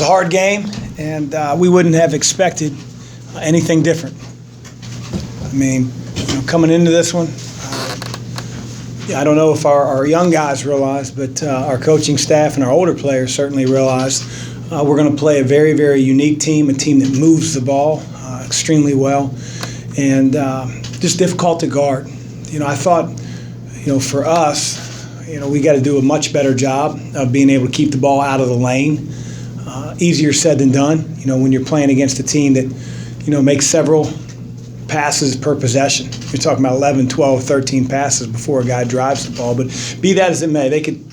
was a hard game, and we wouldn't have expected anything different. I mean, coming into this one, I don't know if our young guys realize, but our coaching staff and our older players certainly realize we're going to play a very, very unique team, a team that moves the ball extremely well, and just difficult to guard. I thought, for us, we got to do a much better job of being able to keep the ball out of the lane. Easier said than done, when you're playing against a team that, makes several passes per possession. You're talking about 11, 12, 13 passes before a guy drives the ball. But be that as it may, they could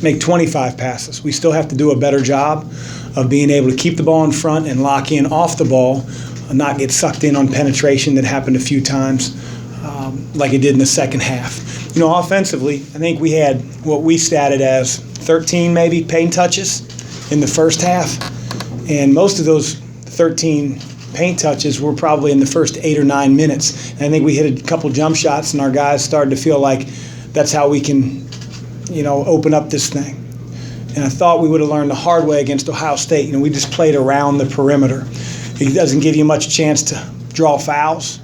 make 25 passes. We still have to do a better job of being able to keep the ball in front and lock in off the ball, not get sucked in on penetration that happened a few times like it did in the second half. Offensively, I think we had what we statted as 13 maybe paint touches in the first half, and most of those 13 paint touches were probably in the first 8 or 9 minutes. And I think we hit a couple jump shots, and our guys started to feel like that's how we can, open up this thing. And I thought we would have learned the hard way against Ohio State. We just played around the perimeter. It doesn't give you much chance to draw fouls.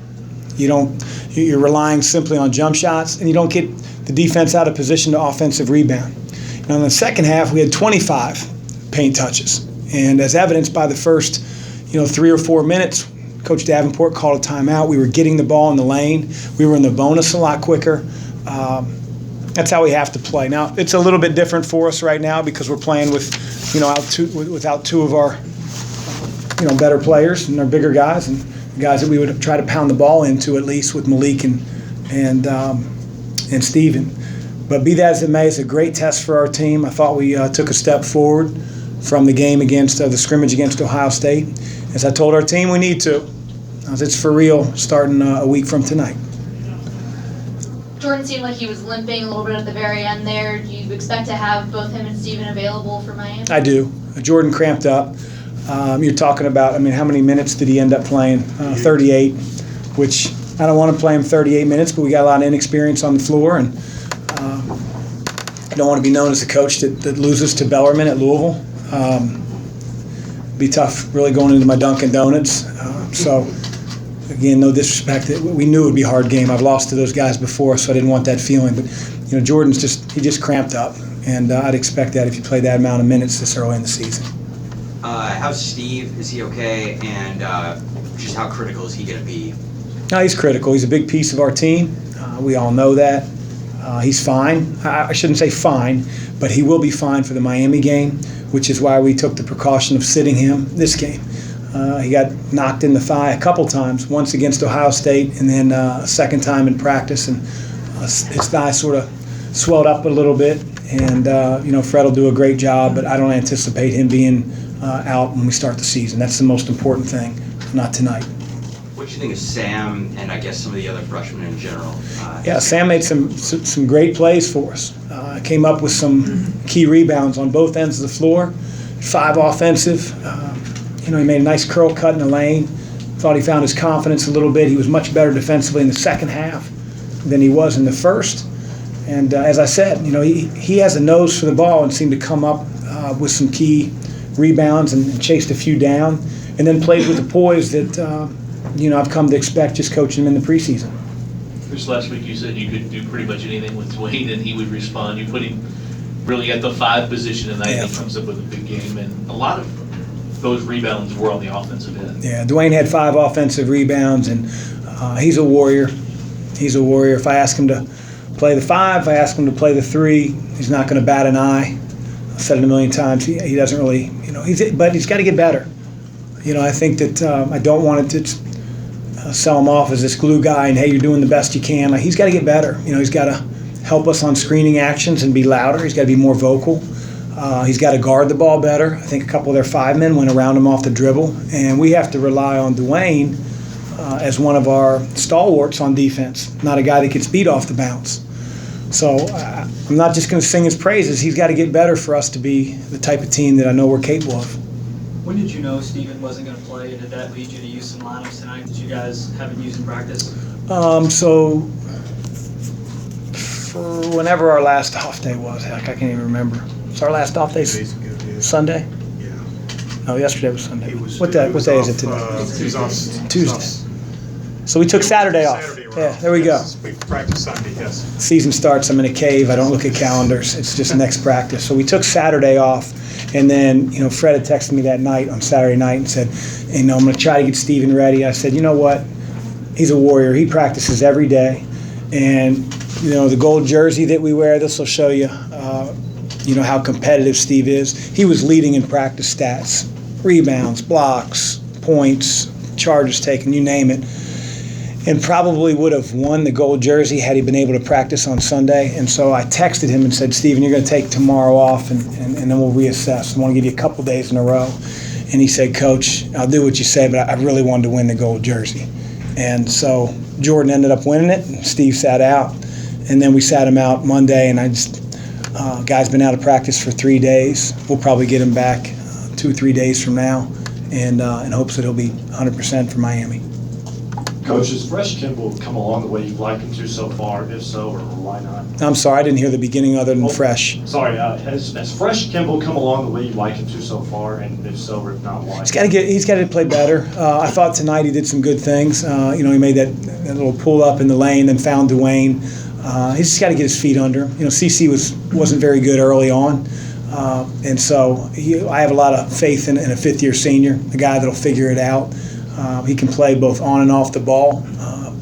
You're relying simply on jump shots, and you don't get the defense out of position to offensive rebound. Now in the second half, we had 25 paint touches. And as evidenced by the first 3 or 4 minutes, Coach Davenport called a timeout. We were getting the ball in the lane. We were in the bonus a lot quicker. That's how we have to play. Now, it's a little bit different for us right now because we're playing with, without two of our, better players and our bigger guys and guys that we would try to pound the ball into at least with Malik and Steven. But be that as it may, it's a great test for our team. I thought we took a step forward from the game against the scrimmage against Ohio State. As I told our team, we need to. It's for real starting a week from tonight. Jordan seemed like he was limping a little bit at the very end there. Do you expect to have both him and Steven available for Miami? I do. Jordan cramped up. You're talking about, how many minutes did he end up playing? 38, which I don't want to play him 38 minutes, but we got a lot of inexperience on the floor, and I don't want to be known as the coach that loses to Bellarmine at Louisville. Be tough really going into my Dunkin' Donuts. So, again, no disrespect. We knew it would be a hard game. I've lost to those guys before, so I didn't want that feeling. But, Jordan's just cramped up, and I'd expect that if you play that amount of minutes this early in the season. How's Steve? Is he okay? And just how critical is he going to be? No, he's critical. He's a big piece of our team. We all know that. He's fine. I shouldn't say fine, but he will be fine for the Miami game, which is why we took the precaution of sitting him this game. He got knocked in the thigh a couple times, once against Ohio State and then a second time in practice, and his thigh sort of swelled up a little bit. And, Fred will do a great job, but I don't anticipate him being out when we start the season. That's the most important thing, not tonight. What do you think of Sam and I guess some of the other freshmen in general? Sam made some great plays for us. Came up with some key rebounds on both ends of the floor. 5 offensive. He made a nice curl cut in the lane. Thought he found his confidence a little bit. He was much better defensively in the second half than he was in the first. And as I said, he has a nose for the ball and seemed to come up with some key rebounds and chased a few down, and then plays with the poise that I've come to expect just coaching him in the preseason. This last week you said you could do pretty much anything with Dwayne and he would respond. You put him really at the 5 position tonight, and he comes up with a big game, and a lot of those rebounds were on the offensive end. Yeah, Dwayne had 5 offensive rebounds, and he's a warrior. He's a warrior. If I ask him to play the 5, if I ask him to play the 3, he's not going to bat an eye. I've said it a million times. He doesn't really, but he's got to get better. I think that I don't want it to sell him off as this glue guy and, hey, you're doing the best you can. He's got to get better. He's got to help us on screening actions and be louder. He's got to be more vocal. He's got to guard the ball better. I think a couple of their 5 men went around him off the dribble, and we have to rely on Dwayne as one of our stalwarts on defense, not a guy that gets beat off the bounce. So I'm not just going to sing his praises. He's got to get better for us to be the type of team that I know we're capable of. When did you know Steven wasn't going to play, and did that lead you to use some lineups tonight that you guys haven't used in practice? So for whenever our last off day was, heck, I can't even remember. Was our last off day Sunday? Yeah. Oh, yesterday was Sunday. He was- What he day was is it off, today? He was off Tuesday. So we took Saturday off. Saturday we're Yeah, off. there we go. Yes, we practiced Sunday, yes. Season starts, I'm in a cave, I don't look at calendars, it's just next practice. So we took Saturday off, and then, Fred had texted me that night, on Saturday night, and said, I'm going to try to get Steven ready. I said, you know what, he's a warrior, he practices every day, and, the gold jersey that we wear, this will show you, how competitive Steve is. He was leading in practice stats, rebounds, blocks, points, charges taken, you name it. And probably would have won the gold jersey had he been able to practice on Sunday. And so I texted him and said, Steven, you're going to take tomorrow off, and then we'll reassess. I want to give you a couple days in a row. And he said, Coach, I'll do what you say, but I really wanted to win the gold jersey. And so Jordan ended up winning it, and Steve sat out. And then we sat him out Monday, and guy's been out of practice for 3 days. We'll probably get him back 2 or 3 days from now, and in hopes that he'll be 100% for Miami. Coach, has Fresh Kimball come along the way you'd like him to so far? If so, or why not? I'm sorry, I didn't hear the beginning other than fresh. Sorry, has Fresh Kimball come along the way you'd like him to so far? And if so, or if not, why? He's got to play better. I thought tonight he did some good things. He made that little pull up in the lane, then found Dwayne. He's just got to get his feet under him. CC wasn't very good early on. And so I have a lot of faith in a fifth-year senior, a guy that'll figure it out. He can play both on and off the ball.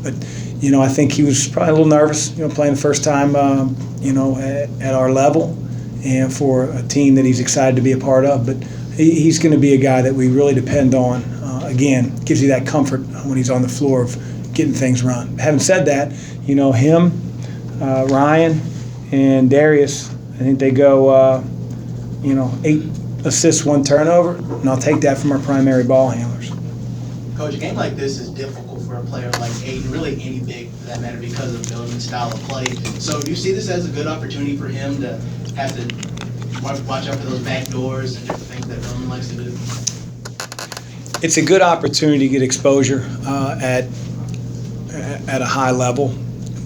But I think he was probably a little nervous, playing the first time, at our level and for a team that he's excited to be a part of. But he's going to be a guy that we really depend on. Again, gives you that comfort when he's on the floor of getting things run. Having said that, him, Ryan, and Darius, I think they go, 8 assists, 1 turnover, and I'll take that from our primary ball handlers. Coach, a game like this is difficult for a player like Aiden, really any big for that matter, because of Bellarmine's style of play. So do you see this as a good opportunity for him to have to watch out for those back doors and different things that Bellarmine likes to do? It's a good opportunity to get exposure at a high level,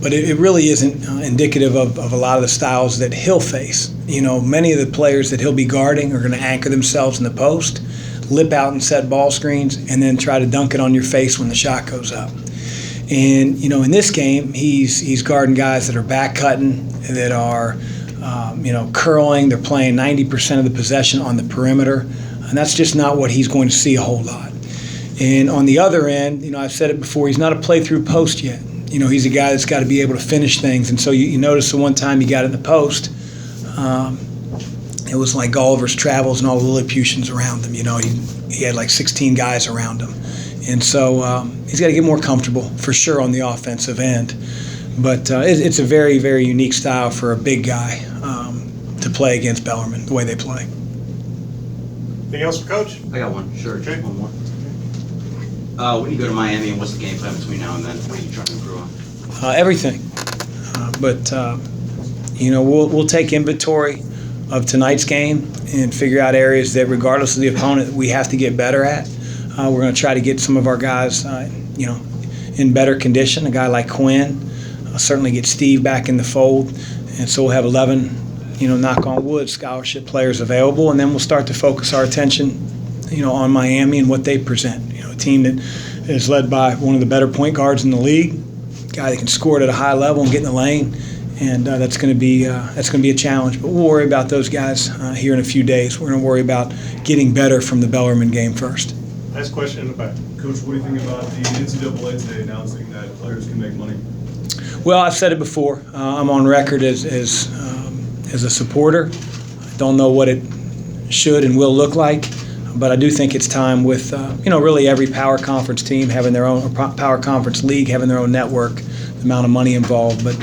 but it really isn't indicative of a lot of the styles that he'll face. Many of the players that he'll be guarding are going to anchor themselves in the post, lip out and set ball screens, and then try to dunk it on your face when the shot goes up. And, in this game, he's guarding guys that are back cutting, that are, curling. They're playing 90% of the possession on the perimeter, and that's just not what he's going to see a whole lot. And on the other end, I've said it before, he's not a play-through post yet. He's a guy that's got to be able to finish things. And so you notice the one time he got in the post, it was like Gulliver's Travels and all the Lilliputians around him. He had like 16 guys around him. And so he's got to get more comfortable, for sure, on the offensive end. But it's a very, very unique style for a big guy to play against Bellarmine, the way they play. Anything else for Coach? I got one, sure, Okay. just one more. When you go to Miami, and what's the game plan between now and then? What are you trying to improve on? Everything. We'll take inventory of tonight's game and figure out areas that, regardless of the opponent, we have to get better at. We're going to try to get some of our guys, in better condition. A guy like Quinn, certainly get Steve back in the fold, and so we'll have 11, knock on wood, scholarship players available, and then we'll start to focus our attention, on Miami and what they present. A team that is led by one of the better point guards in the league, a guy that can score it at a high level and get in the lane. And that's going to be a challenge. But we'll worry about those guys here in a few days. We're going to worry about getting better from the Bellarmine game first. Last question in the back. Coach, what do you think about the NCAA today announcing that players can make money? Well, I've said it before. I'm on record as a supporter. I don't know what it should and will look like, but I do think it's time with really every power conference team having their own, or power conference league having their own network, the amount of money involved. But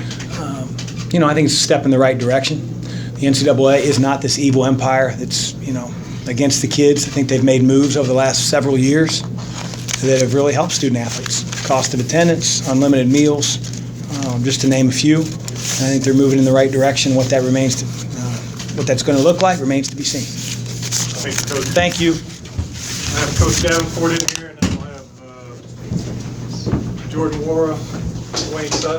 I think it's a step in the right direction. The NCAA is not this evil empire that's, against the kids. I think they've made moves over the last several years that have really helped student athletes. Cost of attendance, unlimited meals, just to name a few. And I think they're moving in the right direction. What that's going to look like remains to be seen. Thanks, Coach. Thank you. I have Coach Davenport in here, and then we'll have Jordan Wara, Dwayne Sutton.